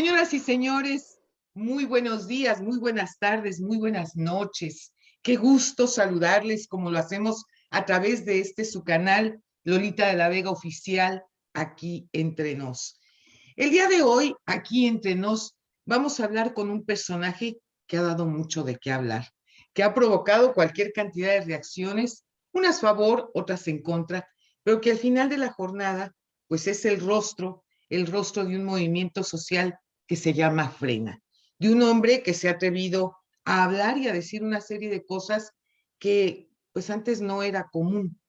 Señoras y señores, muy buenos días, muy buenas tardes, muy buenas noches. Qué gusto saludarles como lo hacemos a través de su canal Lolita de la Vega Oficial, aquí entre nos. El día de hoy, aquí entre nos, vamos a hablar con un personaje que ha dado mucho de qué hablar, que ha provocado cualquier cantidad de reacciones, unas a favor, otras en contra, pero que al final de la jornada, pues es el rostro de un movimiento social que se llama Frena, de un hombre que se ha atrevido a hablar y a decir una serie de cosas que pues antes no era común.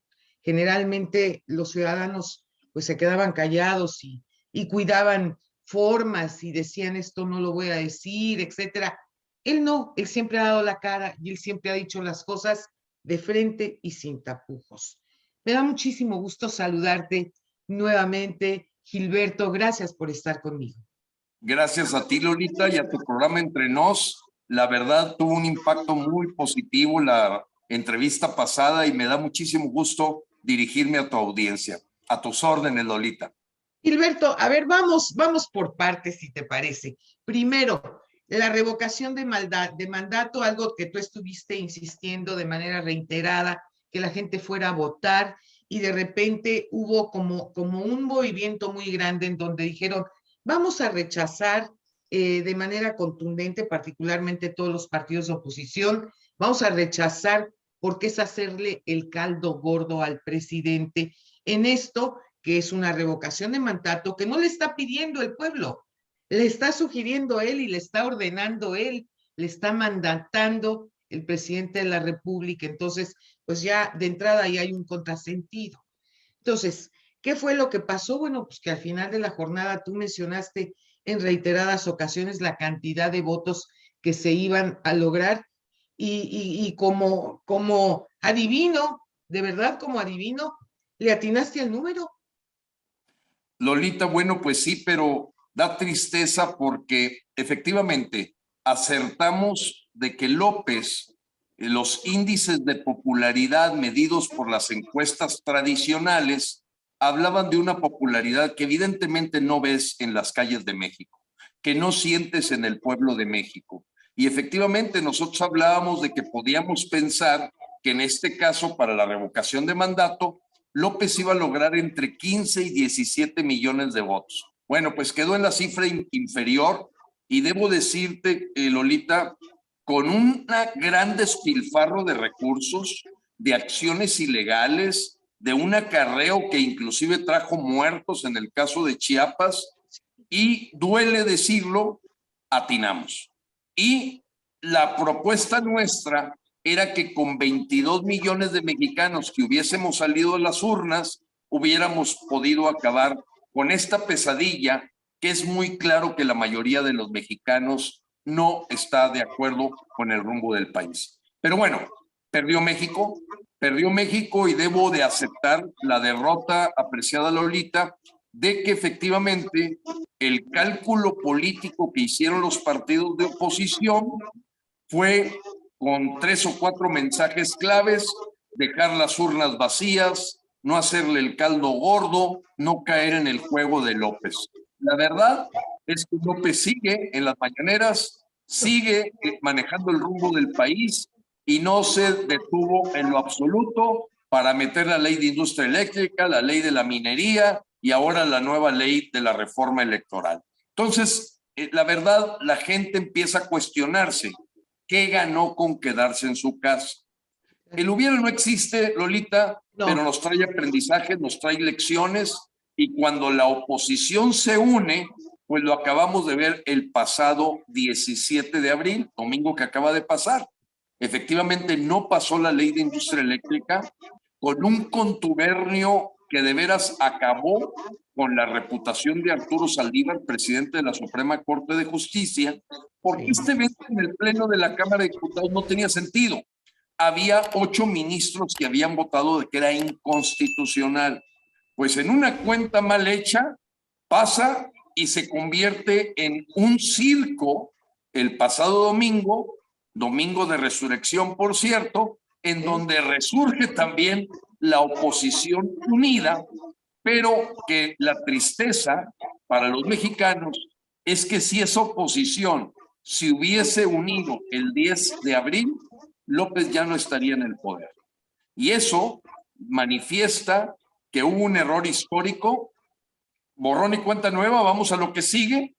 Generalmente los ciudadanos pues se quedaban callados y cuidaban formas y decían esto no lo voy a decir, etcétera. Él no, él siempre ha dado la cara y él siempre ha dicho las cosas de frente y sin tapujos. Me da muchísimo gusto saludarte nuevamente, Gilberto. Gracias por estar conmigo. Gracias a ti, Lolita, y a tu programa Entre Nos. La verdad, tuvo un impacto muy positivo la entrevista pasada y me da muchísimo gusto dirigirme a tu audiencia. A tus órdenes, Lolita. Gilberto, a ver, vamos por partes, si te parece. Primero, la revocación de mandato, algo que tú estuviste insistiendo de manera reiterada, que la gente fuera a votar, y de repente hubo como un movimiento muy grande en donde dijeron, vamos a rechazar de manera contundente, particularmente todos los partidos de oposición, vamos a rechazar porque es hacerle el caldo gordo al presidente en esto que es una revocación de mandato que no le está pidiendo el pueblo, le está sugiriendo él y le está ordenando él, le está mandatando el presidente de la República. Entonces, pues ya de entrada ya hay un contrasentido. Entonces, ¿qué fue lo que pasó? Bueno, pues que al final de la jornada tú mencionaste en reiteradas ocasiones la cantidad de votos que se iban a lograr y como adivino, de verdad como adivino, le atinaste al número. Lolita, bueno, pues sí, pero da tristeza porque efectivamente acertamos de que López, los índices de popularidad medidos por las encuestas tradicionales, hablaban de una popularidad que evidentemente no ves en las calles de México, que no sientes en el pueblo de México. Y efectivamente nosotros hablábamos de que podíamos pensar que en este caso para la revocación de mandato López iba a lograr entre 15 y 17 millones de votos. Bueno, pues quedó en la cifra inferior y debo decirte, Lolita, con un gran despilfarro de recursos, de acciones ilegales, de un acarreo que inclusive trajo muertos en el caso de Chiapas, y duele decirlo, atinamos. Y la propuesta nuestra era que con 22 millones de mexicanos que hubiésemos salido de las urnas, hubiéramos podido acabar con esta pesadilla que es muy claro que la mayoría de los mexicanos no está de acuerdo con el rumbo del país. Pero bueno, perdió México y debo de aceptar la derrota, apreciada Lolita, de que efectivamente el cálculo político que hicieron los partidos de oposición fue con 3 o 4 mensajes claves: dejar las urnas vacías, no hacerle el caldo gordo, no caer en el juego de López. La verdad es que López sigue en las mañaneras, sigue manejando el rumbo del país y no se detuvo en lo absoluto para meter la ley de industria eléctrica, la ley de la minería y ahora la nueva ley de la reforma electoral. Entonces, la verdad, la gente empieza a cuestionarse qué ganó con quedarse en su casa. El hubiera no existe, Lolita, no, pero nos trae aprendizaje, nos trae lecciones, y cuando la oposición se une, pues lo acabamos de ver el pasado 17 de abril, domingo que acaba de pasar. Efectivamente no pasó la ley de industria eléctrica, con un contubernio que de veras acabó con la reputación de Arturo Saldívar, presidente de la Suprema Corte de Justicia, porque este evento en el Pleno de la Cámara de Diputados no tenía sentido. Había 8 ministros que habían votado de que era inconstitucional. Pues en una cuenta mal hecha pasa y se convierte en un circo el pasado domingo, domingo de resurrección, por cierto, en donde resurge también la oposición unida, pero que la tristeza para los mexicanos es que si esa oposición se hubiese unido el 10 de abril, López ya no estaría en el poder. Y eso manifiesta que hubo un error histórico, borrón y cuenta nueva, vamos a lo que sigue.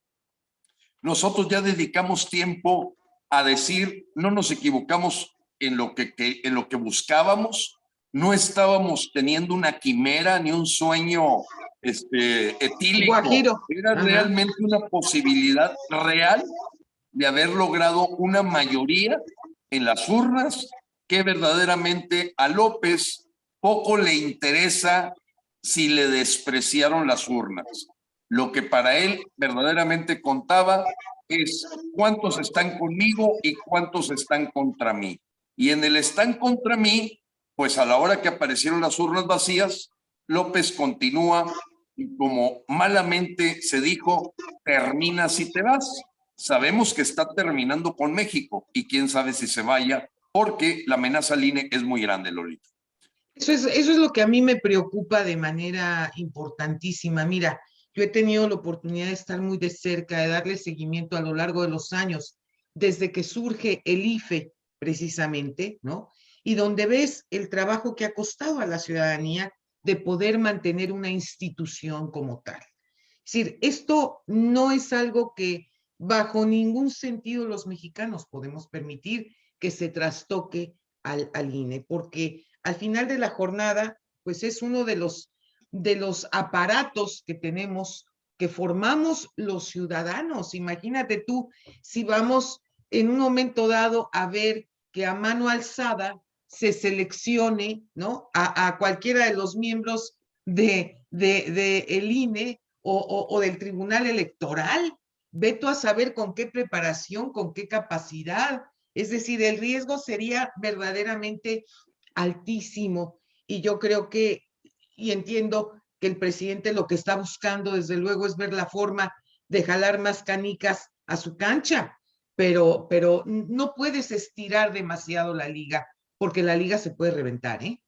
Nosotros ya dedicamos tiempo a decir, no nos equivocamos en lo que buscábamos, no estábamos teniendo una quimera ni un sueño etílico, Guajiro. era Ajá. realmente una posibilidad real de haber logrado una mayoría en las urnas, que verdaderamente a López poco le interesa si le despreciaron las urnas. Lo que para él verdaderamente contaba es cuántos están conmigo y cuántos están contra mí. Y en el están contra mí, pues a la hora que aparecieron las urnas vacías, López continúa y, como malamente se dijo, termina si te vas. Sabemos que está terminando con México y quién sabe si se vaya, porque la amenaza al INE es muy grande, Lolita. Eso es lo que a mí me preocupa de manera importantísima. Mira, yo he tenido la oportunidad de estar muy de cerca, de darle seguimiento a lo largo de los años, desde que surge el IFE, precisamente, ¿no? Y donde ves el trabajo que ha costado a la ciudadanía de poder mantener una institución como tal. Es decir, esto no es algo que bajo ningún sentido los mexicanos podemos permitir que se trastoque al INE, porque al final de la jornada, pues es uno de los aparatos que tenemos, que formamos los ciudadanos. Imagínate tú, si vamos en un momento dado a ver que a mano alzada se seleccione, ¿no? A cualquiera de los miembros de el INE o del Tribunal Electoral. Ve tú a saber con qué preparación, con qué capacidad. Es decir, el riesgo sería verdaderamente altísimo. Y yo creo que, y entiendo que el presidente lo que está buscando, desde luego, es ver la forma de jalar más canicas a su cancha, pero no puedes estirar demasiado la liga, porque la liga se puede reventar, ¿eh?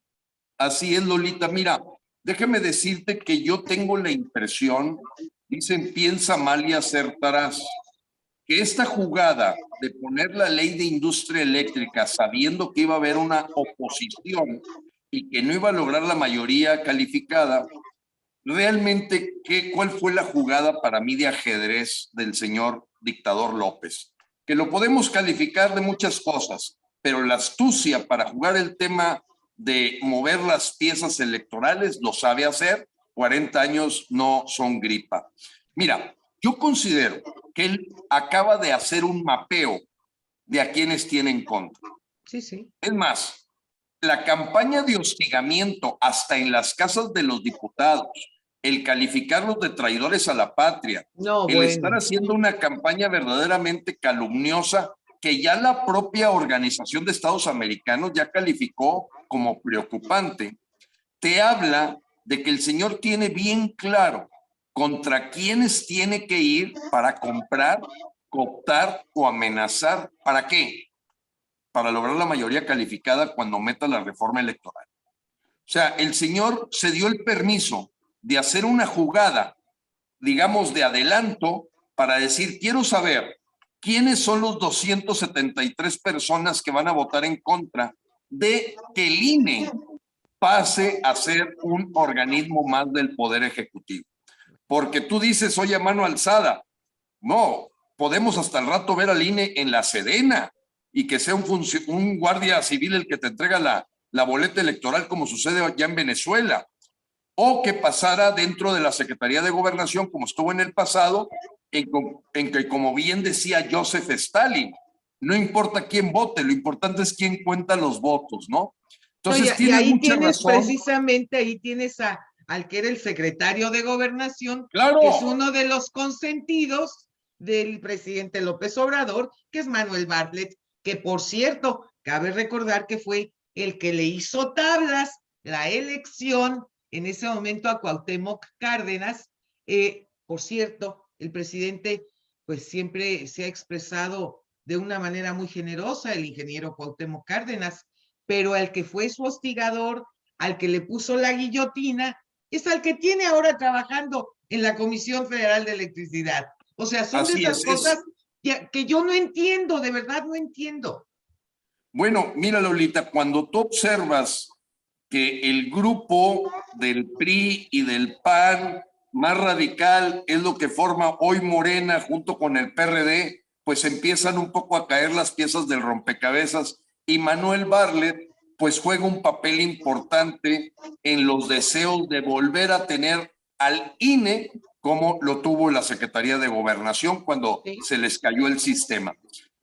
Así es, Lolita. Mira, déjame decirte que yo tengo la impresión, dicen, piensa mal y acertarás, que esta jugada de poner la ley de industria eléctrica sabiendo que iba a haber una oposición y que no iba a lograr la mayoría calificada, realmente, ¿cuál fue la jugada para mí de ajedrez del señor dictador López? Que lo podemos calificar de muchas cosas, pero la astucia para jugar el tema de mover las piezas electorales lo sabe hacer. 40 años no son gripa. Mira, yo considero que él acaba de hacer un mapeo de a quienes tiene en contra. Sí, sí. Es más, la campaña de hostigamiento hasta en las casas de los diputados, el calificarlos de traidores a la patria, No, el estar bueno. haciendo una campaña verdaderamente calumniosa que ya la propia Organización de Estados Americanos ya calificó como preocupante, te habla de que el señor tiene bien claro contra quiénes tiene que ir para comprar, cooptar o amenazar. ¿Para qué? Para lograr la mayoría calificada cuando meta la reforma electoral. O sea, el señor se dio el permiso de hacer una jugada, digamos, de adelanto para decir, quiero saber quiénes son los 273 personas que van a votar en contra de que el INE pase a ser un organismo más del Poder Ejecutivo. Porque tú dices, oye, a mano alzada, no, podemos hasta el rato ver al INE en la Sedena y que sea un guardia civil el que te entrega la boleta electoral, como sucede ya en Venezuela, o que pasara dentro de la Secretaría de Gobernación, como estuvo en el pasado, en que, como bien decía Joseph Stalin, no importa quién vote, lo importante es quién cuenta los votos, ¿no? Entonces, Y tienes ahí mucha tienes razón. precisamente, ahí tienes al que era el secretario de Gobernación, Claro. que es uno de los consentidos del presidente López Obrador, que es Manuel Bartlett, que por cierto, cabe recordar que fue el que le hizo tablas la elección en ese momento a Cuauhtémoc Cárdenas. Por cierto, el presidente pues siempre se ha expresado de una manera muy generosa, el ingeniero Cuauhtémoc Cárdenas, pero al que fue su hostigador, al que le puso la guillotina, es al que tiene ahora trabajando en la Comisión Federal de Electricidad. O sea, son de Así esas cosas es. que yo no entiendo, de verdad no entiendo. Bueno, mira, Lolita, cuando tú observas que el grupo del PRI y del PAN más radical es lo que forma hoy Morena junto con el PRD, pues empiezan un poco a caer las piezas del rompecabezas y Manuel Bartlett pues juega un papel importante en los deseos de volver a tener al INE como lo tuvo la Secretaría de Gobernación cuando ¿Sí? se les cayó el sistema.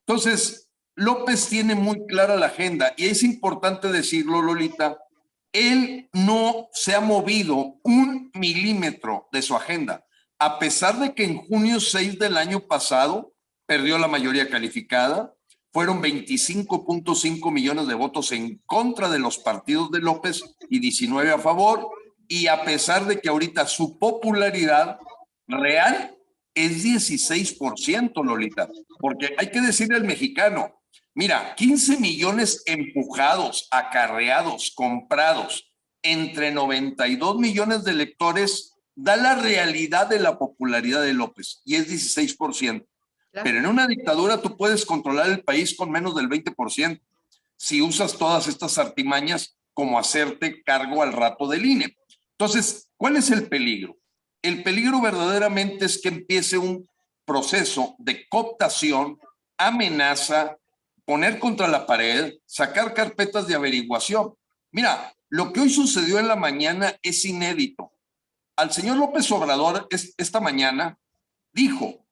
Entonces, López tiene muy clara la agenda y es importante decirlo, Lolita, él no se ha movido un milímetro de su agenda, a pesar de que en junio 6 del año pasado perdió la mayoría calificada, fueron 25.5 millones de votos en contra de los partidos de López y 19 a favor, y a pesar de que ahorita su popularidad real es 16%, Lolita, porque hay que decirle al mexicano, mira, 15 millones empujados, acarreados, comprados, entre 92 millones de electores, da la realidad de la popularidad de López y es 16%. Claro. Pero en una dictadura tú puedes controlar el país con menos del 20% si usas todas estas artimañas como hacerte cargo al rato del INE. Entonces, ¿cuál es el peligro? El peligro verdaderamente es que empiece un proceso de cooptación, amenaza, poner contra la pared, sacar carpetas de averiguación. Mira, lo que hoy sucedió en la mañana es inédito. Al señor López Obrador esta mañana dijo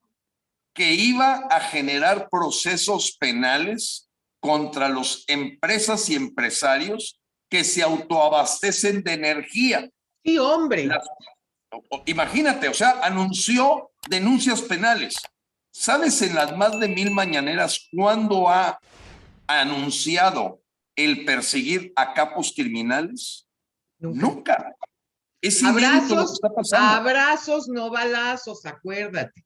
que iba a generar procesos penales contra las empresas y empresarios que se autoabastecen de energía. Sí, hombre. Imagínate, o sea, anunció denuncias penales. ¿Sabes en las más de 1000 mañaneras cuándo ha anunciado el perseguir a capos criminales? Nunca. Nunca. Es inédito lo que Abrazos, está pasando. abrazos, no balazos, acuérdate.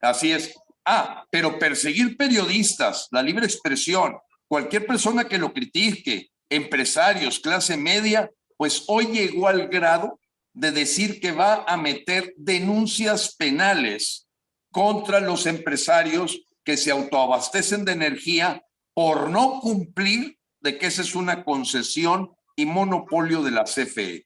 Así es. Ah, pero perseguir periodistas, la libre expresión, cualquier persona que lo critique, empresarios, clase media, pues hoy llegó al grado de decir que va a meter denuncias penales contra los empresarios que se autoabastecen de energía por no cumplir de que esa es una concesión y monopolio de la CFE.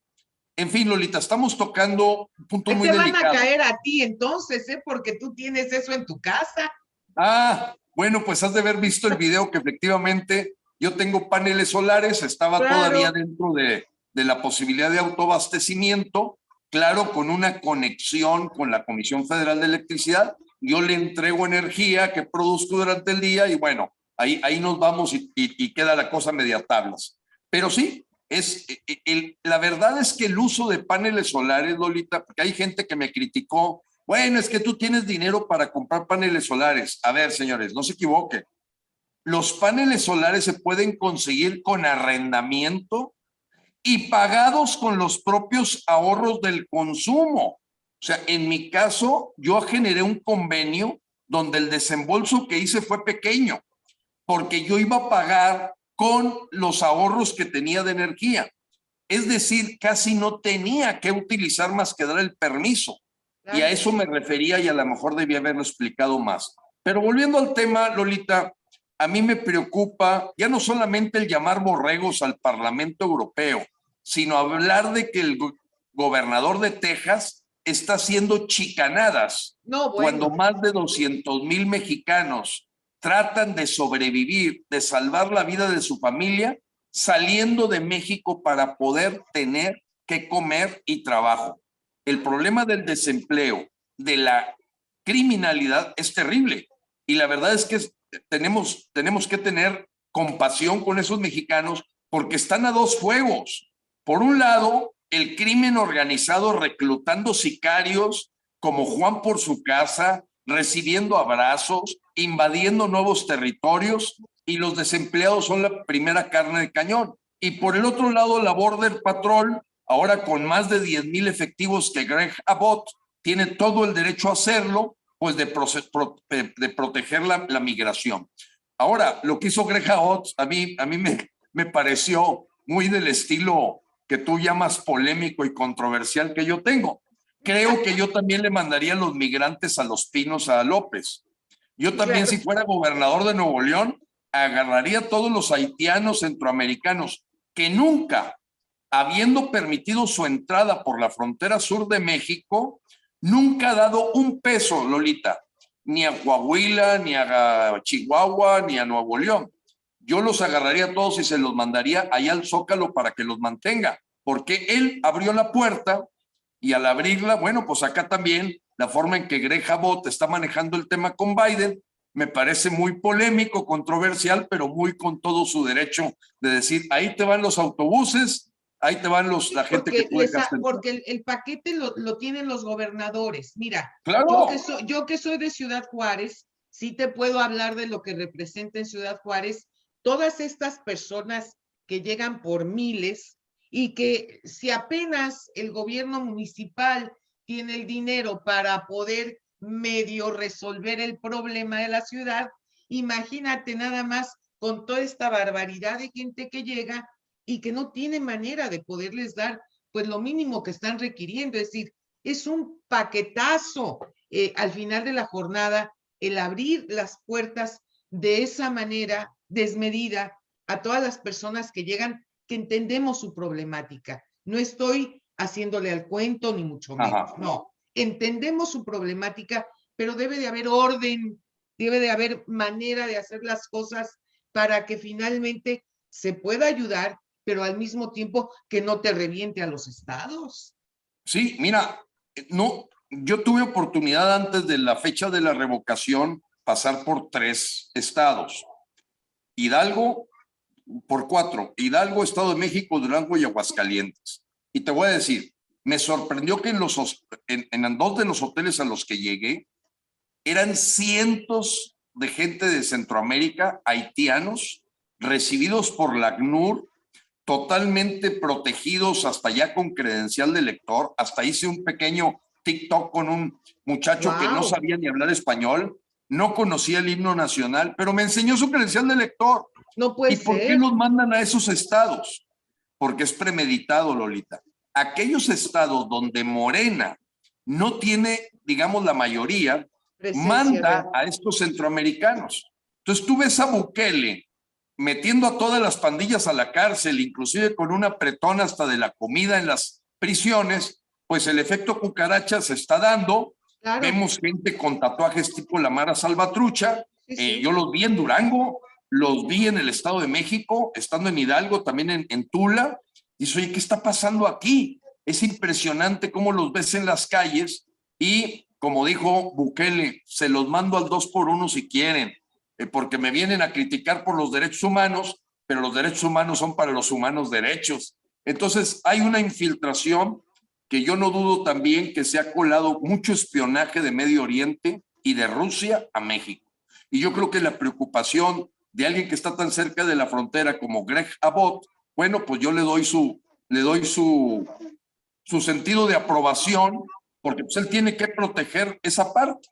En fin, Lolita, estamos tocando un punto Ahí muy te van a delicado. caer a ti entonces, ¿eh? Porque tú tienes eso en tu casa. Ah, bueno, pues has de haber visto el video que efectivamente yo tengo paneles solares, estaba todavía Claro. dentro de la posibilidad de autoabastecimiento, claro, con una conexión con la Comisión Federal de Electricidad. Yo le entrego energía que produzco durante el día y bueno, ahí nos vamos y queda la cosa media tablas. Pero sí, la verdad es que el uso de paneles solares, Lolita, porque hay gente que me criticó, bueno, es que tú tienes dinero para comprar paneles solares. A ver, señores, no se equivoquen. Los paneles solares se pueden conseguir con arrendamiento y pagados con los propios ahorros del consumo. O sea, en mi caso, yo generé un convenio donde el desembolso que hice fue pequeño, porque yo iba a pagar con los ahorros que tenía de energía. Es decir, casi no tenía que utilizar más que dar el permiso. Y a Claro. eso me refería y a lo mejor debía haberlo explicado más. Pero volviendo al tema, Lolita, a mí me preocupa ya no solamente el llamar borregos al Parlamento Europeo, sino hablar de que el gobernador de Texas está haciendo chicanadas No, cuando bueno. más de 200,000 mexicanos tratan de sobrevivir, de salvar la vida de su familia, saliendo de México para poder tener que comer y trabajo. El problema del desempleo, de la criminalidad es terrible. Y la verdad es que tenemos que tener compasión con esos mexicanos porque están a dos fuegos. Por un lado, el crimen organizado reclutando sicarios como Juan por su casa, recibiendo abrazos, invadiendo nuevos territorios y los desempleados son la primera carne de cañón. Y por el otro lado, la Border Patrol, ahora con más de 10,000 efectivos que Greg Abbott tiene todo el derecho a hacerlo, pues de proteger la migración. Ahora, lo que hizo Greg Abbott a mí me pareció muy del estilo que tú llamas polémico y controversial que yo tengo. creo que yo también le mandaría los migrantes a Los Pinos a López. Yo también, Claro. si fuera gobernador de Nuevo León, agarraría a todos los haitianos centroamericanos que nunca, habiendo permitido su entrada por la frontera sur de México, nunca ha dado un peso, Lolita, ni a Coahuila, ni a Chihuahua, ni a Nuevo León. Yo los agarraría a todos y se los mandaría allá al Zócalo para que los mantenga, porque él abrió la puerta y al abrirla, bueno, pues acá también la forma en que Greg Abbott está manejando el tema con Biden me parece muy polémico, controversial, pero muy con todo su derecho de decir, ahí te van los autobuses, ahí te van la gente que tú dejaste entrar. Porque el paquete lo tienen los gobernadores. Mira, Claro. yo que soy de Ciudad Juárez, sí te puedo hablar de lo que representa en Ciudad Juárez todas estas personas que llegan por miles y que si apenas el gobierno municipal tiene el dinero para poder medio resolver el problema de la ciudad, imagínate nada más con toda esta barbaridad de gente que llega y que no tiene manera de poderles dar pues lo mínimo que están requiriendo, es decir, es un paquetazo al final de la jornada el abrir las puertas de esa manera desmedida a todas las personas que llegan, que entendemos su problemática. No estoy haciéndole al cuento, ni mucho menos, no. Entendemos su problemática, pero debe de haber orden, debe de haber manera de hacer las cosas para que finalmente se pueda ayudar, pero al mismo tiempo que no te reviente a los estados. Sí, mira, no, yo tuve oportunidad antes de la fecha de la revocación pasar por 3 estados. Hidalgo, por 4, Hidalgo, Estado de México, Durango y Aguascalientes. Y te voy a decir, me sorprendió que en 2 de los hoteles a los que llegué eran cientos de gente de Centroamérica, haitianos, recibidos por la ACNUR, totalmente protegidos, hasta ya con credencial de lector. Hasta hice un pequeño TikTok con un muchacho que no sabía ni hablar español, no conocía el himno nacional, pero me enseñó su credencial de lector. No puede ser. ¿Y por qué los mandan a esos estados? Porque es premeditado, Lolita. Aquellos estados donde Morena no tiene, digamos, la mayoría, manda a estos centroamericanos. Entonces tú ves a Bukele metiendo a todas las pandillas a la cárcel, inclusive con un apretón hasta de la comida en las prisiones, pues el efecto cucaracha se está dando. Claro. Vemos gente con tatuajes tipo la Mara Salvatrucha. Sí. Yo los vi en Durango, los vi en el Estado de México, estando en Hidalgo, también en Tula. Dices, oye, ¿qué está pasando aquí? Es impresionante cómo los ves en las calles y, como dijo Bukele, se los mando al 2x1 si quieren, porque me vienen a criticar por los derechos humanos, pero los derechos humanos son para los humanos derechos. Entonces, hay una infiltración que yo no dudo también que se ha colado mucho espionaje de Medio Oriente y de Rusia a México. Y yo creo que la preocupación de alguien que está tan cerca de la frontera como Greg Abbott, bueno, pues yo le doy su sentido de aprobación, porque pues él tiene que proteger esa parte.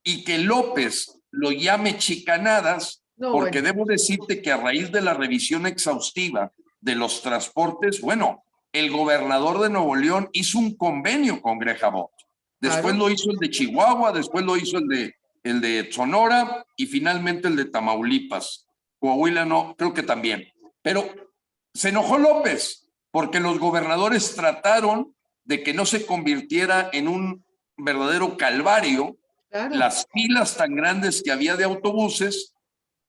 Y que López lo llame chicanadas, porque bueno, debo decirte que a raíz de la revisión exhaustiva de los transportes, bueno, el gobernador de Nuevo León hizo un convenio con Greg Abbott. Después lo hizo el de Chihuahua, después lo hizo el de Sonora y finalmente el de Tamaulipas. Coahuila no, creo que también. Pero se enojó López porque los gobernadores trataron de que no se convirtiera en un verdadero calvario. Claro. Las filas tan grandes que había de autobuses,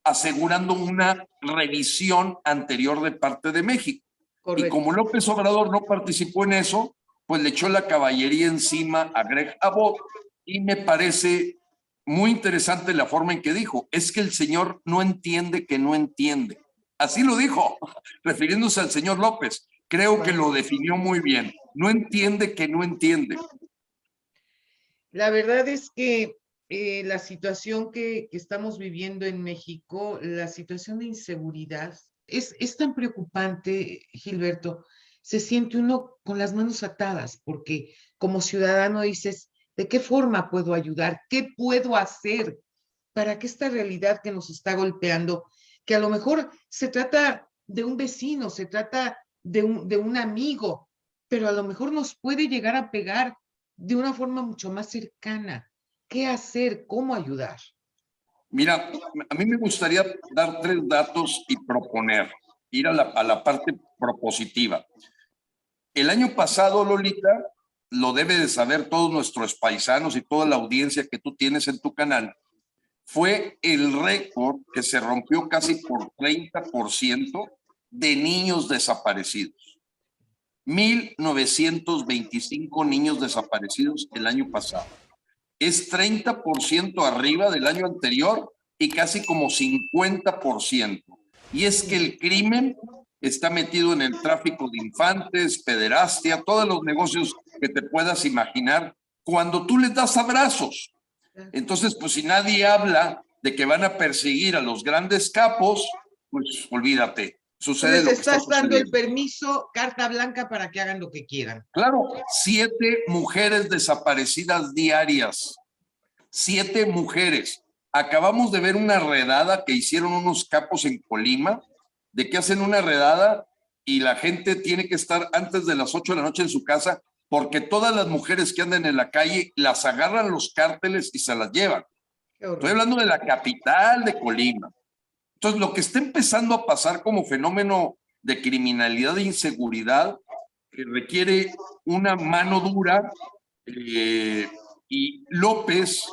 asegurando una revisión anterior de parte de México. Correcto. Y como López Obrador no participó en eso, pues le echó la caballería encima a Greg Abbott y me parece muy interesante la forma en que dijo, es que el señor no entiende que no entiende. Así lo dijo, refiriéndose al señor López. Creo que lo definió muy bien. No entiende que no entiende. La verdad es que la situación que estamos viviendo en México, la situación de inseguridad, es tan preocupante, Gilberto. Se siente uno con las manos atadas, porque como ciudadano dices, ¿de qué forma puedo ayudar? ¿Qué puedo hacer para que esta realidad que nos está golpeando, que a lo mejor se trata de un vecino, se trata de un amigo, pero a lo mejor nos puede llegar a pegar de una forma mucho más cercana. ¿Qué hacer? ¿Cómo ayudar? Mira, a mí me gustaría dar 3 datos y proponer, ir a la parte propositiva. El año pasado, Lolita, lo debe de saber todos nuestros paisanos y toda la audiencia que tú tienes en tu canal, fue el récord que se rompió casi por 30% de niños desaparecidos. 1,925 niños desaparecidos el año pasado. Es 30% arriba del año anterior y casi como 50%. Y es que el crimen está metido en el tráfico de infantes, pederastia, todos los negocios que te puedas imaginar cuando tú les das abrazos. Entonces, pues si nadie habla de que van a perseguir a los grandes capos, pues olvídate, sucede Les lo que está estás dando el sucediendo. permiso, carta blanca para que hagan lo que quieran. Claro, 7 mujeres desaparecidas diarias. 7 mujeres. Acabamos de ver una redada que hicieron unos capos en Colima, de que hacen una redada y la gente tiene que estar antes de las 8 de la noche en su casa porque todas las mujeres que andan en la calle las agarran los cárteles y se las llevan. Estoy hablando de la capital de Colima. Entonces, lo que está empezando a pasar como fenómeno de criminalidad e inseguridad que requiere una mano dura y López,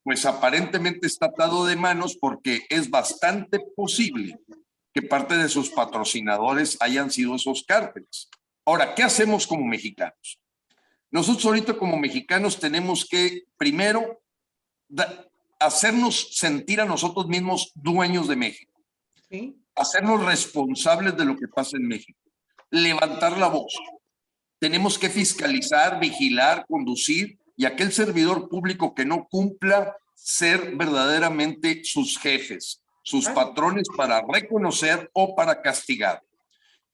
pues aparentemente está atado de manos porque es bastante posible que parte de sus patrocinadores hayan sido esos cárteles. Ahora, ¿qué hacemos como mexicanos? Nosotros ahorita como mexicanos tenemos que primero hacernos sentir a nosotros mismos dueños de México. ¿Sí? Hacernos responsables de lo que pasa en México. Levantar la voz. Tenemos que fiscalizar, vigilar, conducir y aquel servidor público que no cumpla ser verdaderamente sus jefes, sus patrones para reconocer o para castigar.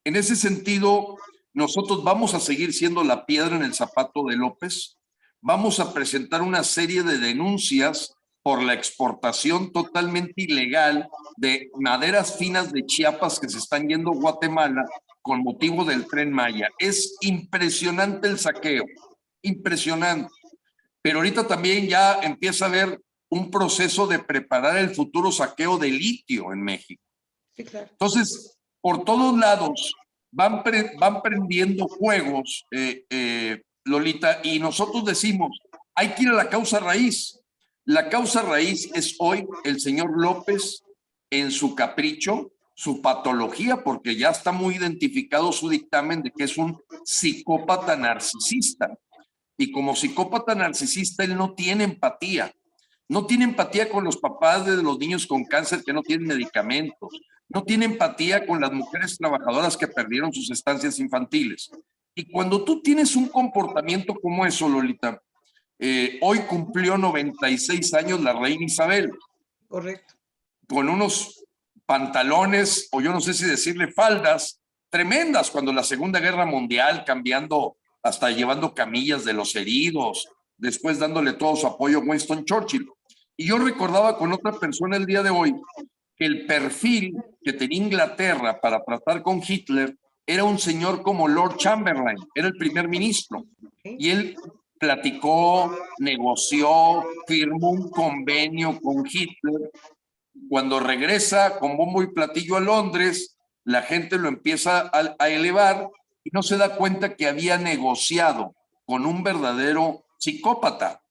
En ese sentido, nosotros vamos a seguir siendo la piedra en el zapato de López. Vamos a presentar una serie de denuncias por la exportación totalmente ilegal de maderas finas de Chiapas que se están yendo a Guatemala con motivo del Tren Maya. Es impresionante el saqueo, impresionante. Pero ahorita también ya empieza a haber un proceso de preparar el futuro saqueo de litio en México. Sí, claro. Entonces, por todos lados van prendiendo fuegos, Lolita, y nosotros decimos, hay que ir a la causa raíz. La causa raíz es hoy el señor López en su capricho, su patología, porque ya está muy identificado su dictamen de que es un psicópata narcisista. Y como psicópata narcisista, él no tiene empatía. No tiene empatía con los papás de los niños con cáncer que no tienen medicamentos. No tiene empatía con las mujeres trabajadoras que perdieron sus estancias infantiles. Y cuando tú tienes un comportamiento como eso, Lolita, hoy cumplió 96 años la reina Isabel. Correcto. Con unos pantalones, o yo no sé si decirle faldas, tremendas cuando la Segunda Guerra Mundial, cambiando, hasta llevando camillas de los heridos, después dándole todo su apoyo a Winston Churchill. Y yo recordaba con otra persona el día de hoy que el perfil que tenía Inglaterra para tratar con Hitler era un señor como Lord Chamberlain, era el primer ministro. Y él platicó, negoció, firmó un convenio con Hitler. Cuando regresa con bombo y platillo a Londres, la gente lo empieza a elevar y no se da cuenta que había negociado con un verdadero psicópata,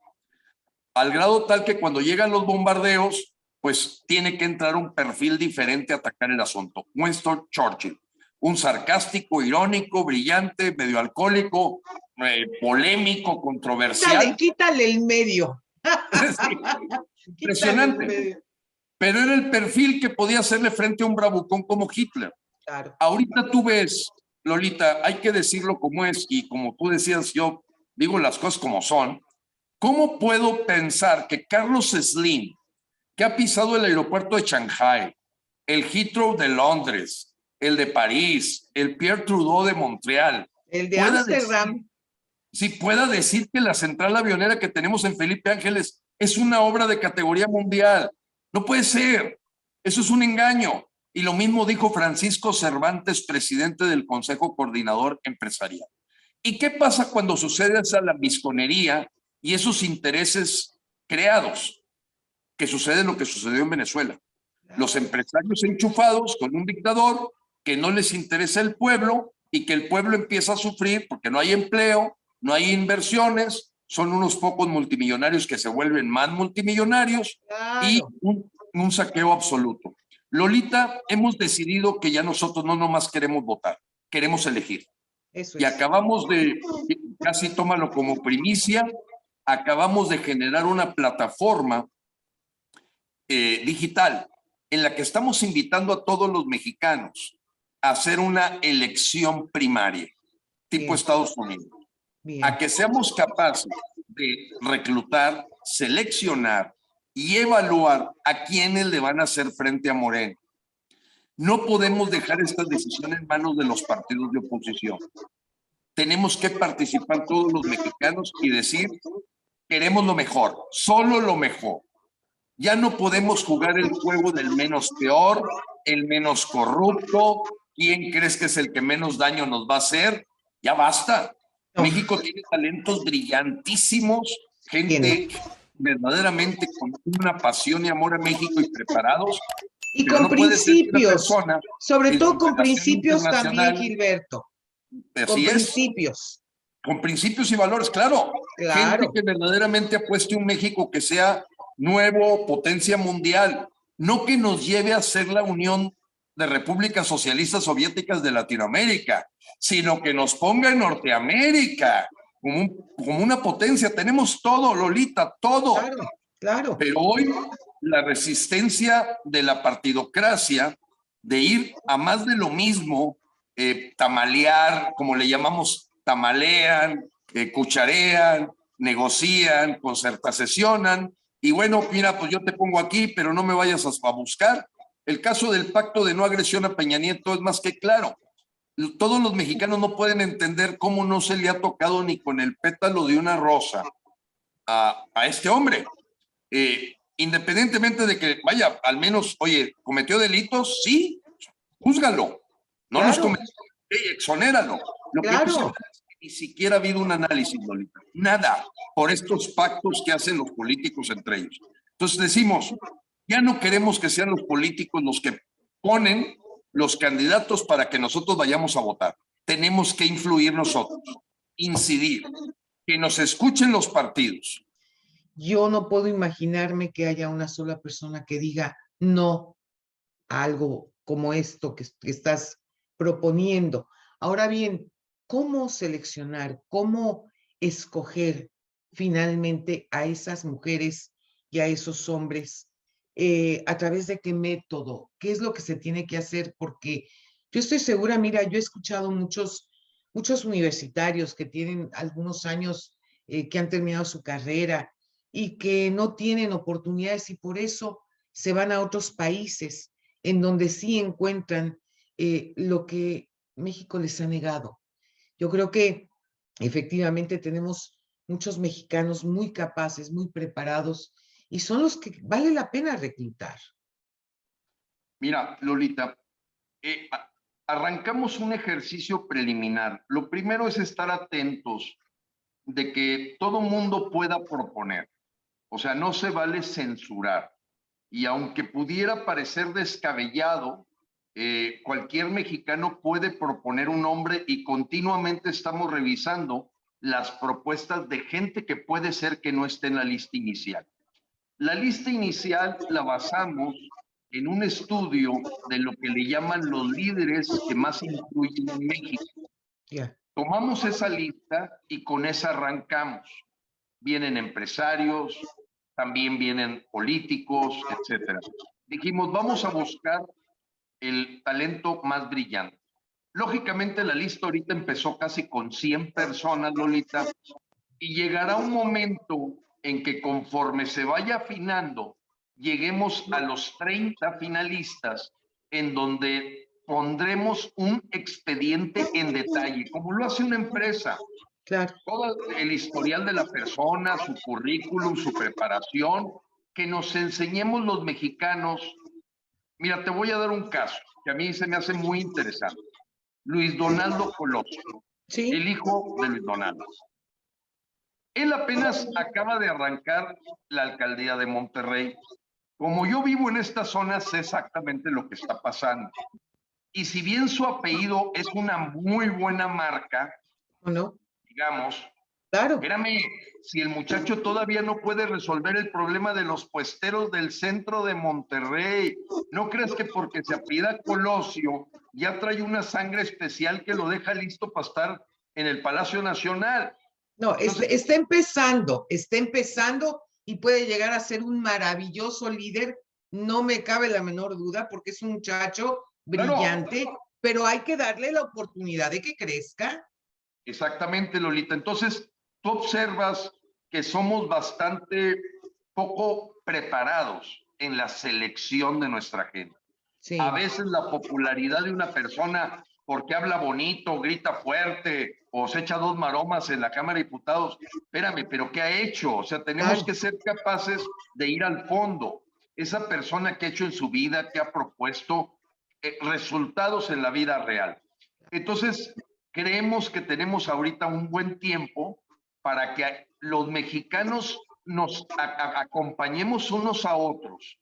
al grado tal que cuando llegan los bombardeos, pues tiene que entrar un perfil diferente a atacar el asunto. Winston Churchill, un sarcástico, irónico, brillante, medio alcohólico, polémico, controversial. Quítale el medio. Sí, impresionante. Pero era el perfil que podía hacerle frente a un bravucón como Hitler. Claro. Ahorita tú ves, Lolita, hay que decirlo como es, y como tú decías, yo digo las cosas como son. ¿Cómo puedo pensar que Carlos Slim, que ha pisado el aeropuerto de Shanghai, el Heathrow de Londres, el de París, el Pierre Trudeau de Montreal, el de Ámsterdam, si pueda decir que la central avionera que tenemos en Felipe Ángeles es una obra de categoría mundial? No puede ser. Eso es un engaño. Y lo mismo dijo Francisco Cervantes, presidente del Consejo Coordinador Empresarial. ¿Y qué pasa cuando sucede esa lambisconería y esos intereses creados? Que sucede lo que sucedió en Venezuela. Los empresarios enchufados con un dictador que no les interesa el pueblo y que el pueblo empieza a sufrir porque no hay empleo, no hay inversiones, son unos pocos multimillonarios que se vuelven más multimillonarios y Claro, un saqueo absoluto. Lolita, hemos decidido que ya nosotros no nomás queremos votar, queremos elegir. eso Y es. acabamos de, casi tómalo como primicia, acabamos de generar una plataforma digital en la que estamos invitando a todos los mexicanos a hacer una elección primaria, tipo Bien, Estados Unidos, a bien. que seamos capaces de reclutar, seleccionar y evaluar a quienes le van a hacer frente a Morena. No podemos dejar esta decisión en manos de los partidos de oposición. Tenemos que participar todos los mexicanos y decir, queremos lo mejor, solo lo mejor. Ya no podemos jugar el juego del menos peor, el menos corrupto, quién crees que es el que menos daño nos va a hacer. Ya basta. No, México tiene talentos brillantísimos, tiene. gente verdaderamente con una pasión y amor a México y preparados, Y pero con no puede ser que una principios, persona sobre en todo su con relación principios también, internacional, Gilberto, con así es, principios. con principios y valores, claro. Gente Claro, que verdaderamente apueste un México que sea nuevo, potencia mundial, no que nos lleve a ser la Unión de Repúblicas Socialistas Soviéticas de Latinoamérica, sino que nos ponga en Norteamérica como una potencia. Tenemos todo, Lolita, todo. claro, claro. Pero hoy la resistencia de la partidocracia de ir a más de lo mismo, tamalear, como le llamamos, tamalean, cucharean, negocian, concertacionan, y bueno, mira, pues yo te pongo aquí, pero no me vayas a buscar. El caso del pacto de no agresión a Peña Nieto es más que claro. Todos los mexicanos no pueden entender cómo no se le ha tocado ni con el pétalo de una rosa a este hombre. Independientemente de que, vaya, al menos, oye, ¿cometió delitos? Sí, júzgalo. No los Claro, cometió, exonéralo. Lo que no se claro. vale es que ni siquiera ha habido un análisis, Lolita. Nada, por estos pactos que hacen los políticos entre ellos. Entonces decimos, ya no queremos que sean los políticos los que ponen los candidatos para que nosotros vayamos a votar. Tenemos que influir nosotros, incidir, que nos escuchen los partidos. Yo no puedo imaginarme que haya una sola persona que diga no a algo como esto que estás proponiendo. Ahora bien, ¿cómo seleccionar, cómo escoger finalmente a esas mujeres y a esos hombres? ¿A través de qué método? ¿Qué es lo que se tiene que hacer? Porque yo estoy segura, mira, yo he escuchado muchos universitarios que tienen algunos años que han terminado su carrera y que no tienen oportunidades y por eso se van a otros países en donde sí encuentran lo que México les ha negado. Yo creo que efectivamente tenemos muchos mexicanos muy capaces, muy preparados y son los que vale la pena reclutar. Mira, Lolita, eh, arrancamos un ejercicio preliminar. Lo primero es estar atentos de que todo mundo pueda proponer. O sea, no se vale censurar. Y aunque pudiera parecer descabellado, cualquier mexicano puede proponer un nombre y continuamente estamos revisando las propuestas de gente que puede ser que no esté en la lista inicial. La lista inicial la basamos en un estudio de lo que le llaman los líderes que más influyen en México. Yeah. Tomamos esa lista y con esa arrancamos. Vienen empresarios, también vienen políticos, etcétera. Dijimos, vamos a buscar el talento más brillante. Lógicamente la lista ahorita empezó casi con 100 personas, Lolita, y llegará un momento en que conforme se vaya afinando, lleguemos a los 30 finalistas en donde pondremos un expediente en detalle, como lo hace una empresa. Claro. Todo el historial de la persona, su currículum, su preparación, que nos enseñemos los mexicanos. Mira, te voy a dar un caso que a mí se me hace muy interesante. Luis Donaldo Colosio. Sí, el hijo de Luis Donaldo. Él apenas acaba de arrancar la alcaldía de Monterrey. Como yo vivo en esta zona, sé exactamente lo que está pasando. Y si bien su apellido es una muy buena marca, ¿o no? digamos, Claro. espérame, si el muchacho todavía no puede resolver el problema de los puesteros del centro de Monterrey, no creas que porque se apellida Colosio ya trae una sangre especial que lo deja listo para estar en el Palacio Nacional. No, Entonces, está empezando y puede llegar a ser un maravilloso líder, no me cabe la menor duda, porque es un muchacho claro, brillante, pero hay que darle la oportunidad de que crezca. exactamente, Lolita. Entonces, tú observas que somos bastante poco preparados en la selección de nuestra gente. A Sí, veces la popularidad de una persona porque habla bonito, grita fuerte o se echa dos maromas en la Cámara de Diputados. Espérame, pero ¿qué ha hecho? O sea, tenemos claro, que ser capaces de ir al fondo. Esa persona que ha hecho en su vida, que ha propuesto resultados en la vida real. Entonces, creemos que tenemos ahorita un buen tiempo para que los mexicanos nos acompañemos unos a otros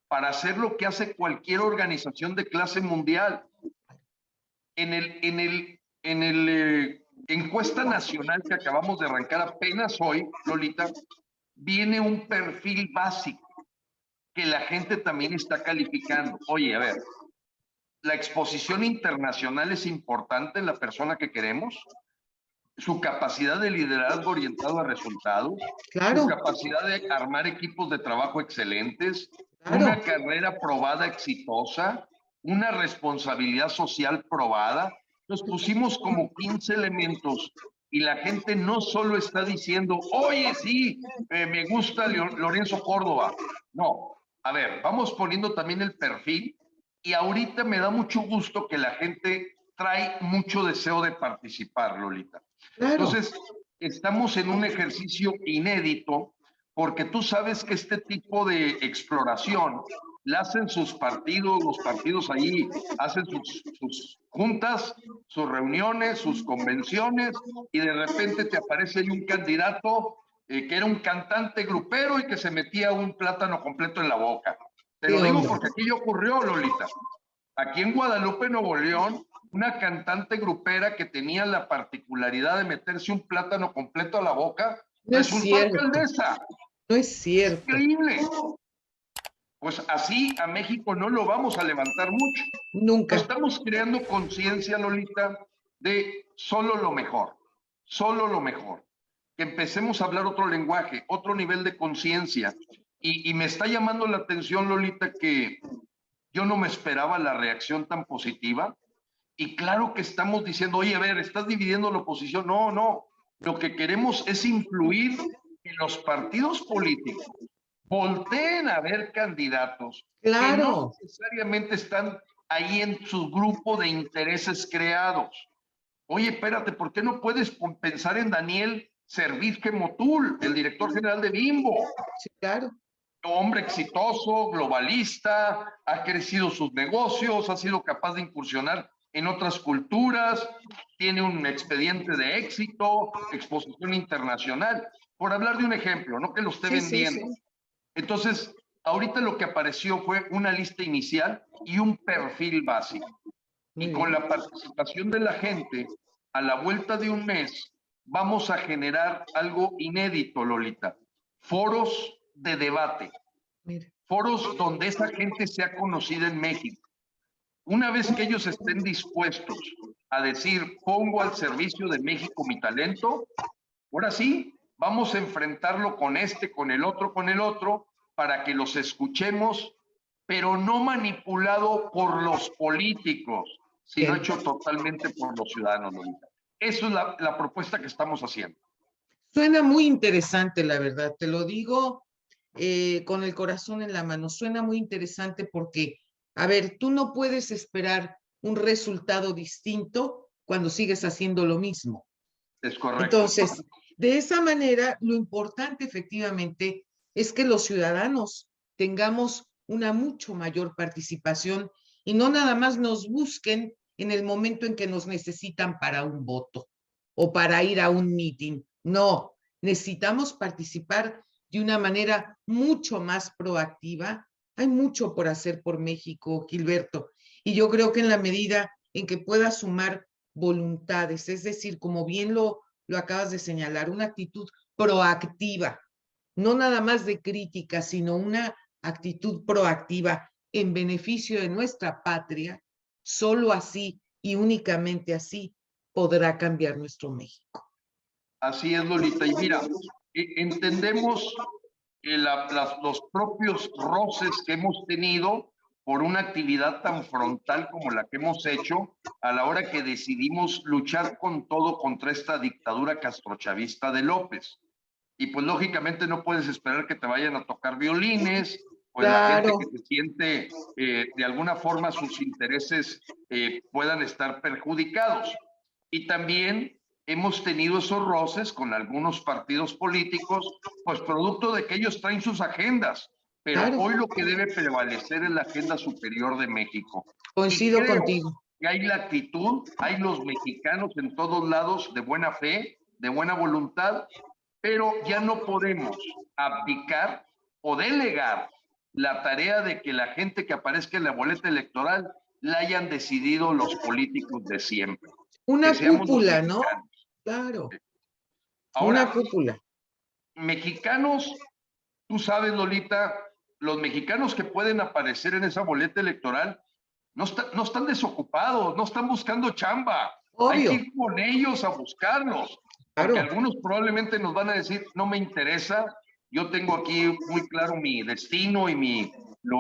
para hacer lo que hace cualquier organización de clase mundial. En el encuesta nacional que acabamos de arrancar apenas hoy, Lolita, viene un perfil básico que la gente también está calificando. Oye, a ver, la exposición internacional es importante en la persona que queremos, su capacidad de liderazgo orientado a resultados, su claro, capacidad de armar equipos de trabajo excelentes, una claro. carrera probada exitosa, una responsabilidad social probada. Nos pusimos como 15 elementos y la gente no solo está diciendo, oye, sí, me gusta Lorenzo Córdoba. No, a ver, vamos poniendo también el perfil y ahorita me da mucho gusto que la gente trae mucho deseo de participar, Lolita. Claro, Entonces, estamos en un ejercicio inédito porque tú sabes que este tipo de exploración la hacen sus partidos, los partidos ahí hacen sus juntas, sus reuniones, sus convenciones y de repente te aparece ahí un candidato que era un cantante grupero y que se metía un plátano completo en la boca. Te qué lo digo onda. porque aquí ya ocurrió, Lolita. Aquí en Guadalupe, Nuevo León, una cantante grupera que tenía la particularidad de meterse un plátano completo a la boca, No es resultó cierto, alcaldesa. no es cierto, Increíble. Pues así a México no lo vamos a levantar mucho. No nunca. estamos creando conciencia, Lolita, de solo lo mejor. Que empecemos a hablar otro lenguaje, otro nivel de conciencia. Y me está llamando la atención, Lolita, que yo no me esperaba la reacción tan positiva. Y claro que estamos diciendo, oye, a ver, estás dividiendo la oposición. No, no. Lo que queremos es influir en los partidos políticos. Volteen a ver candidatos que no Claro, necesariamente están ahí en su grupo de intereses creados. Oye, espérate, ¿por qué no puedes pensar en Daniel Servitje Motul, el director general de Bimbo? sí, claro. Hombre exitoso, globalista, ha crecido sus negocios, ha sido capaz de incursionar en otras culturas, tiene un expediente de éxito, exposición internacional, por hablar de un ejemplo, no que lo esté Sí, sí, vendiendo. sí. Entonces, ahorita lo que apareció fue una lista inicial y un perfil básico. Muy Y con bien. la participación de la gente, a la vuelta de un mes, vamos a generar algo inédito, Lolita. Foros de debate, Mira. foros donde esa gente sea conocida en México. Una vez que ellos estén dispuestos a decir, pongo al servicio de México mi talento, ahora sí, vamos a enfrentarlo con el otro, para que los escuchemos, pero no manipulado por los políticos, sino Bien. hecho totalmente por los ciudadanos, Lolita. Eso es la propuesta que estamos haciendo. Suena muy interesante, la verdad, te lo digo con el corazón en la mano. Suena muy interesante porque, a ver, tú no puedes esperar un resultado distinto cuando sigues haciendo lo mismo. Es correcto. Entonces, de esa manera, lo importante efectivamente es que los ciudadanos tengamos una mucho mayor participación y no nada más nos busquen en el momento en que nos necesitan para un voto. o para ir a un meeting. No, necesitamos participar de una manera mucho más proactiva. Hay mucho por hacer por México, Gilberto, y yo creo que en la medida en que pueda sumar voluntades, es decir, como bien lo acabas de señalar, una actitud proactiva, no nada más de crítica, sino una actitud proactiva en beneficio de nuestra patria, solo así y únicamente así podrá cambiar nuestro México. Así es, Lolita. Y mira, entendemos los propios roces que hemos tenido por una actividad tan frontal como la que hemos hecho a la hora que decidimos luchar con todo contra esta dictadura castrochavista de López. Y pues lógicamente no puedes esperar que te vayan a tocar violines, pues la gente Claro, que se siente de alguna forma sus intereses puedan estar perjudicados. Y también hemos tenido esos roces con algunos partidos políticos, pues producto de que ellos traen sus agendas, pero claro, hoy lo que debe prevalecer es la agenda superior de México. Y coincido creo contigo. que hay la actitud, hay los mexicanos en todos lados de buena fe, de buena voluntad, pero ya no podemos abdicar o delegar la tarea de que la gente que aparezca en la boleta electoral la hayan decidido los políticos de siempre, que Una seamos los cúpula, ¿no? mexicanos. Claro, una Ahora, cúpula. mexicanos, tú sabes, Lolita, los mexicanos que pueden aparecer en esa boleta electoral no están desocupados, no están buscando chamba. Hay que Obvio, ir con ellos a buscarlos, porque claro, algunos probablemente nos van a decir, no me interesa, yo tengo aquí muy claro mi destino y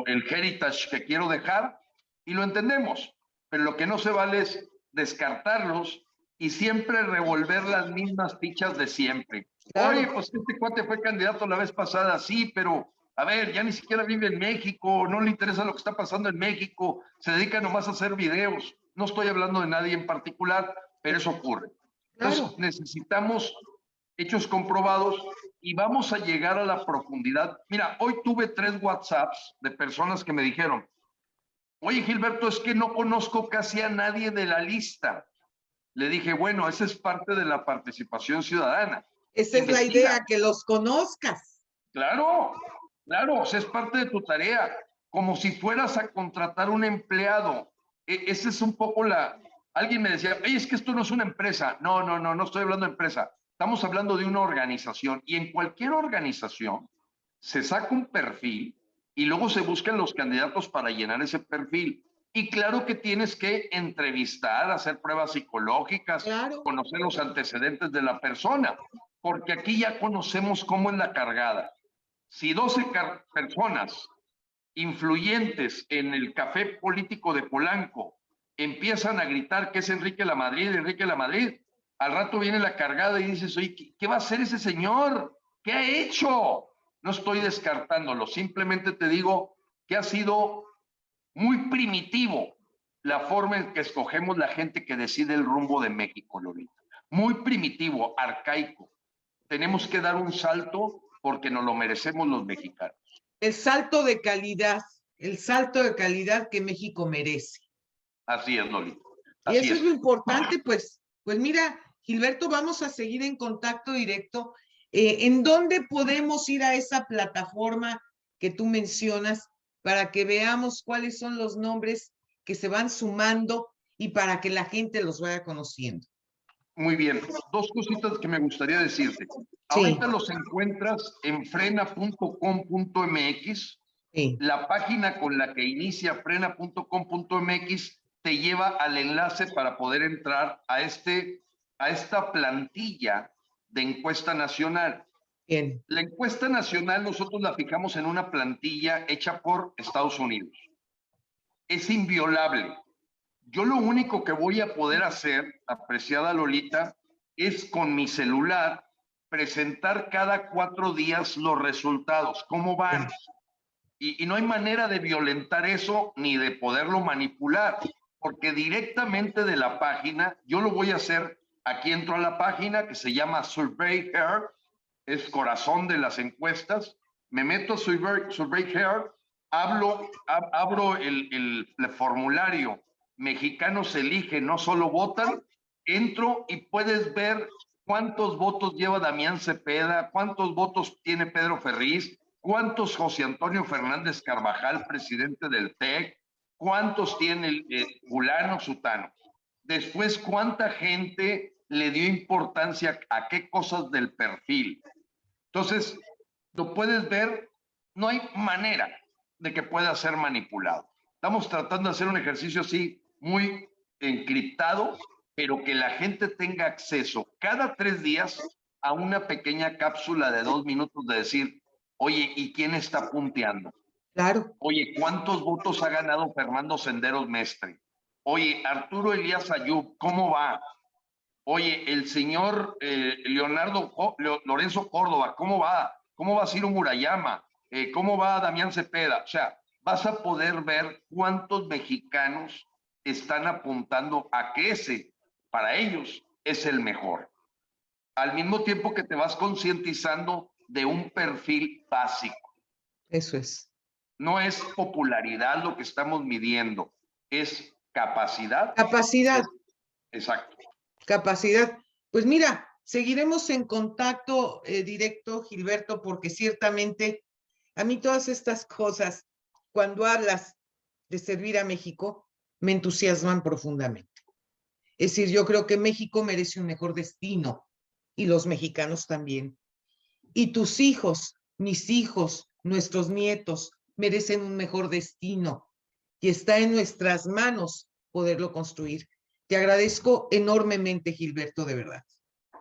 el heritage que quiero dejar, y lo entendemos, pero lo que no se vale es descartarlos y siempre revolver las mismas fichas de siempre. Oye, claro, pues este cuate fue candidato la vez pasada, sí, pero a ver, ya ni siquiera vive en México, no le interesa lo que está pasando en México, se dedica nomás a hacer videos. No estoy hablando de nadie en particular, pero eso ocurre. Entonces, claro. necesitamos hechos comprobados y vamos a llegar a la profundidad. Mira, hoy tuve 3 WhatsApps de personas que me dijeron, oye, Gilberto, es que no conozco casi a nadie de la lista. Le dije, bueno, esa es parte de la participación ciudadana. Esa es la Investiga. idea, que los conozcas. Claro, claro, o sea, es parte de tu tarea, como si fueras a contratar un empleado. Esa es un poco Alguien me decía, oye, es que esto no es una empresa. No, no, no, no estoy hablando de empresa. Estamos hablando de una organización. Y en cualquier organización se saca un perfil y luego se buscan los candidatos para llenar ese perfil. Y claro que tienes que entrevistar, hacer pruebas psicológicas, Claro, conocer los antecedentes de la persona, porque aquí ya conocemos cómo es la cargada. Si 12 personas influyentes en el café político de Polanco empiezan a gritar que es Enrique La Madrid, al rato viene la cargada y dices, oye, ¿qué va a hacer ese señor? ¿Qué ha hecho? No estoy descartándolo, simplemente te digo que ha sido muy primitivo la forma en que escogemos la gente que decide el rumbo de México, Lolita. Muy primitivo, arcaico. Tenemos que dar un salto porque nos lo merecemos los mexicanos. el salto de calidad, el salto de calidad que México merece. Así es, Lolita. Y Así eso es lo es. importante, pues mira, Gilberto, vamos a seguir en contacto directo. ¿En dónde podemos ir a esa plataforma que tú mencionas para que veamos cuáles son los nombres que se van sumando y para que la gente los vaya conociendo? Muy bien. 2 cositas que me gustaría decirte. Sí, Ahorita los encuentras en frena.com.mx. sí, La página con la que inicia frena.com.mx te lleva al enlace para poder entrar a esta plantilla de encuesta nacional. bien, La encuesta nacional nosotros la fijamos en una plantilla hecha por Estados Unidos. Es inviolable. Yo lo único que voy a poder hacer, apreciada Lolita, es con mi celular presentar cada 4 días los resultados, cómo van. bien. Y no hay manera de violentar eso ni de poderlo manipular, porque directamente de la página, yo lo voy a hacer, aquí entro a la página que se llama Survey Here, es corazón de las encuestas, me meto a Survey Here, abro el formulario, mexicanos eligen, no solo votan, entro y puedes ver cuántos votos lleva Damián Cepeda, cuántos votos tiene Pedro Ferriz, cuántos José Antonio Fernández Carvajal, presidente del TEC, cuántos tiene fulano, sutano. Después, cuánta gente le dio importancia a qué cosas del perfil. Entonces, lo puedes ver, no hay manera de que pueda ser manipulado. Estamos tratando de hacer un ejercicio así muy encriptado, pero que la gente tenga acceso cada 3 días a una pequeña cápsula de 2 minutos de decir, oye, ¿y quién está punteando? Claro. Oye, ¿cuántos votos ha ganado Fernando Senderos Mestre? Oye, Arturo Elías Ayub, ¿cómo va? Oye, el señor Lorenzo Córdoba, ¿cómo va? ¿Cómo va Ciro Murayama? ¿Cómo va Damián Cepeda? O sea, vas a poder ver cuántos mexicanos están apuntando a que ese, para ellos, es el mejor. Al mismo tiempo que te vas concientizando de un perfil básico. Eso es. No es popularidad lo que estamos midiendo, es capacidad. Capacidad. Exacto. Capacidad. Pues mira, seguiremos en contacto directo, Gilberto, porque ciertamente a mí todas estas cosas, cuando hablas de servir a México, me entusiasman profundamente. Es decir, yo creo que México merece un mejor destino y los mexicanos también. Y tus hijos, mis hijos, nuestros nietos merecen un mejor destino y está en nuestras manos poderlo construir. Te agradezco enormemente, Gilberto, de verdad.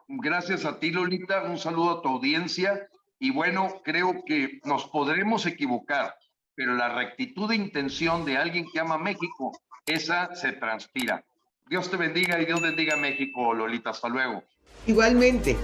Gracias a ti, Lolita. Un saludo a tu audiencia. Y bueno, creo que nos podremos equivocar, pero la rectitud de intención de alguien que ama México, esa se transpira. Dios te bendiga y Dios bendiga a México, Lolita. Hasta luego. Igualmente.